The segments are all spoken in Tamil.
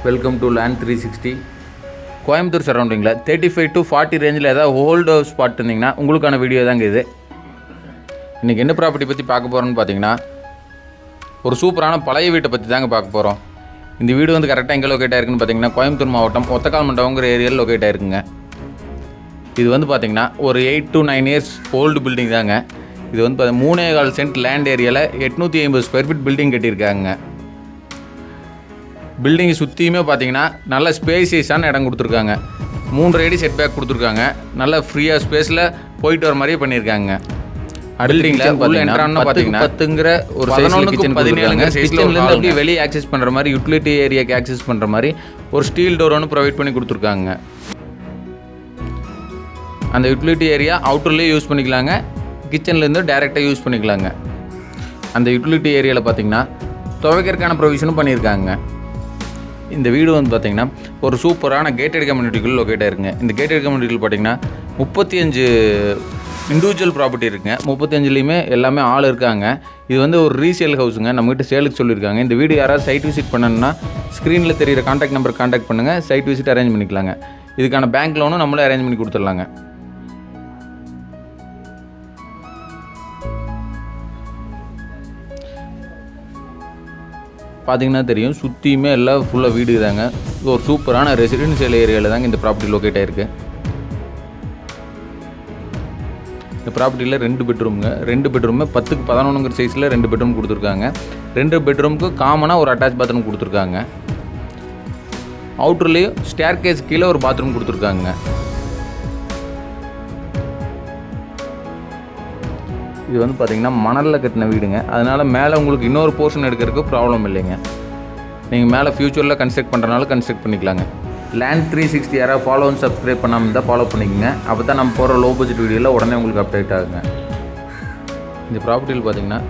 Welcome to land 360. கோயம்புத்தூர் சரௌண்டிங்கில் 35 to 40 ரேஞ்சில் ஏதாவது ஹோல்ட் ஹவுஸ் ஸ்பாட் இருந்தீங்கன்னா உங்களுக்கான வீடியோ தாங்க இது. இன்றைக்கி என்ன ப்ராப்பர்ட்டி பற்றி பார்க்க போகிறோன்னு பார்த்தீங்கன்னா, ஒரு சூப்பரான பழைய வீட்டை பற்றி தாங்க பார்க்க போகிறோம். இந்த வீடு வந்து கரெக்டாக எங்கே லொக்கேட் ஆயிருக்குன்னு பார்த்தீங்கன்னா, கோயம்புத்தூர் மாவட்டம் ஒத்தக்கால் மண்டபங்கிற ஏரியாவில் லொக்கேட் ஆயிருக்குங்க. இது வந்து பார்த்திங்கன்னா ஒரு 8 to 9 இயர்ஸ் ஓல்டு பில்டிங் தாங்க. இது வந்து 3.25 சென்ட் லேண்ட் ஏரியாவில் 850 ஸ்கொயர் ஃபீட் பில்டிங் கட்டியிருக்காங்க. பில்டிங்கை சுற்றியுமே பார்த்தீங்கன்னா நல்ல ஸ்பேசியஸான இடம் கொடுத்துருக்காங்க. 3 அடி செட் பேக் கொடுத்துருக்காங்க. நல்ல ஃப்ரீயாக ஸ்பேஸில் போயிட்டு வர மாதிரியே பண்ணியிருக்காங்க. பில்டிங்கில் உள்ள என்ட்ரான்னு பார்த்தீங்கன்னா 10ங்கிற ஒரு 11-17 கிச்சன்லேருந்து அப்படியே வெளியே ஆக்சஸ் பண்ணுற மாதிரி, யூட்டிலிட்டி ஏரியாவுக்கு ஆக்சஸ் பண்ணுற மாதிரி ஒரு ஸ்டீல் டோர் ஒன்று ப்ரொவைட் பண்ணி கொடுத்துருக்காங்க. அந்த யூட்டிலிட்டி ஏரியா அவுட்டர்லேயே யூஸ் பண்ணிக்கலாங்க, கிச்சன்லேருந்து டைரெக்டாக யூஸ் பண்ணிக்கலாங்க. அந்த யூட்டிலிட்டி ஏரியாவில் பார்த்தீங்கன்னா துவைக்கிறதுக்கான ப்ரொவிஷனும் பண்ணியிருக்காங்க. இந்த வீடு வந்து பார்த்திங்கன்னா ஒரு சூப்பரான கேட்டட் கம்யூனிட்டிக்குள்ள லொக்கேட் ஆயிருக்குங்க. இந்த கேட்டட் கம்யூனிட்டியில் பார்த்திங்கன்னா 35 இண்டிவிஜுவல் ப்ராப்பர்ட்டி இருக்குங்க. 35லேயுமே எல்லாமே ஆள் இருக்காங்க. இது வந்து ஒரு ரீசேல் ஹவுஸுங்க. நம்மகிட்ட சேலுக்கு சொல்லியிருக்காங்க. இந்த வீடு யாராவது சைட் விசிட் பண்ணணுன்னா ஸ்க்ரீனில் தெரிகிற கான்டாக்ட் நம்பர் கான்டாக்ட் பண்ணுங்கள். சைட் விசிட் அரேஞ்ச் பண்ணிக்கலாங்க. இதுக்கான பேங்க் லோனும் நம்மளே அரேஞ்ச் பண்ணி கொடுத்துடலாங்க. பார்த்தீங்கன்னா தெரியும், சுற்றியுமே எல்லாம் ஃபுல்லாக வீடு தாங்க. இது ஒரு சூப்பரான ரெசிடென்ஷியல் ஏரியாவில் தாங்க இந்த ப்ராப்பர்ட்டி லொக்கேட் ஆகிருக்கு. இந்த ப்ராப்பர்ட்டியில் 2 பெட்ரூமுங்க. 2 பெட்ரூமே 10க்கு 11ங்கிற சைஸில் 2 பெட்ரூம் கொடுத்துருக்காங்க. 2 பெட்ரூமுக்கு காமனாக ஒரு அட்டாச் பாத்ரூம் கொடுத்துருக்காங்க. அவுட்டர்லேயும் ஸ்டேர் கேஸ் கீழே ஒரு பாத்ரூம் கொடுத்துருக்காங்க. இது வந்து பார்த்திங்கன்னா மணலில் கட்டின வீடுங்க. அதனால் மேலே உங்களுக்கு இன்னொரு போர்ஷன் எடுக்கிறதுக்கு ப்ராப்ளம் இல்லைங்க. நீங்கள் மேலே ஃப்யூச்சரில் கன்ஸ்ட்ரக்ட் பண்ணுறனால கன்ஸ்ட்ரக்ட் பண்ணிக்கலாங்க. லேண்ட் 360 யாராவது ஃபாலோ அண்ட் சப்ஸ்கிரைப் பண்ணாமல் இருந்தால் ஃபாலோ பண்ணிக்கோங்க. அப்போ தான் நம்ம போகிற லோ பட்ஜெட் வீடியோவில் உடனே உங்களுக்கு அப்டேட் ஆகுங்க. இந்த ப்ராப்பர்ட்டியில் பார்த்திங்கன்னா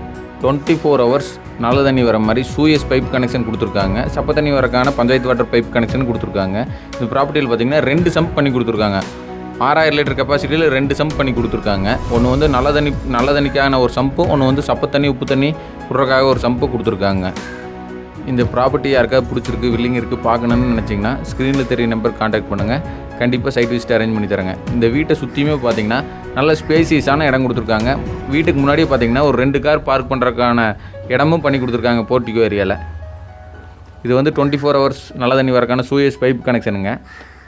24 hours நல்ல தண்ணி வர மாதிரி சூயஸ் பைப் கனெக்ஷன் கொடுத்துருக்காங்க. சப்ப தண்ணி வரக்கான பஞ்சாயத்து வாட்டர் பைப் கனெக்ஷன் கொடுத்துருக்காங்க. இந்த ப்ராப்பர்ட்டியில் பார்த்திங்கன்னா 2 சம்ப் பண்ணி கொடுத்துருக்காங்க. 6000 லிட்டர் கெப்பாசிட்டியில் 2 சம்ப் பண்ணி கொடுத்துருக்காங்க. ஒன்று வந்து நல்ல தண்ணிக்கான ஒரு சம்பு, ஒன்று வந்து சப்ப தண்ணி உப்பு தண்ணி விட்றதுக்காக ஒரு சம்பு கொடுத்துருக்காங்க. இந்த ப்ராப்பர்ட்டி யாருக்காவது பிடிச்சிருக்கு, வில்லிங் இருக்குது, பார்க்கணுன்னு நினச்சிங்கன்னா ஸ்க்ரீனில் தெரிய நம்பர் கான்டாக்ட் பண்ணுங்கள். கண்டிப்பாக சைட் விசிட் அரேஞ்ச் பண்ணி தரேங்க. இந்த வீட்டை சுற்றியுமே பார்த்திங்கன்னா நல்ல ஸ்பேசியஸான இடம் கொடுத்துருக்காங்க. வீட்டுக்கு முன்னாடியே பார்த்திங்கன்னா ஒரு 2 கார் பார்க் பண்ணுறதுக்கான இடமும் பண்ணி கொடுத்துருக்காங்க போர்ட்டிகோ ஏரியாவில். இது வந்து 24 hours நல்ல தண்ணி வரக்கான சூயஸ் பைப் கனெக்ஷனுங்க.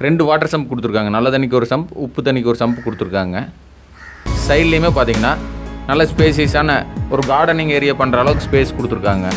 2 வாட்டர் சம்ப் கொடுத்துருக்காங்க. நல்ல தண்ணிக்கு ஒரு சம்ப், உப்பு தண்ணிக்கு ஒரு சம்ப் கொடுத்துருக்காங்க. சைட்லேயுமே பார்த்திங்கன்னா நல்ல ஸ்பேசியஸான ஒரு கார்டனிங் ஏரியா பண்ணுற அளவுக்கு ஸ்பேஸ் கொடுத்துருக்காங்க.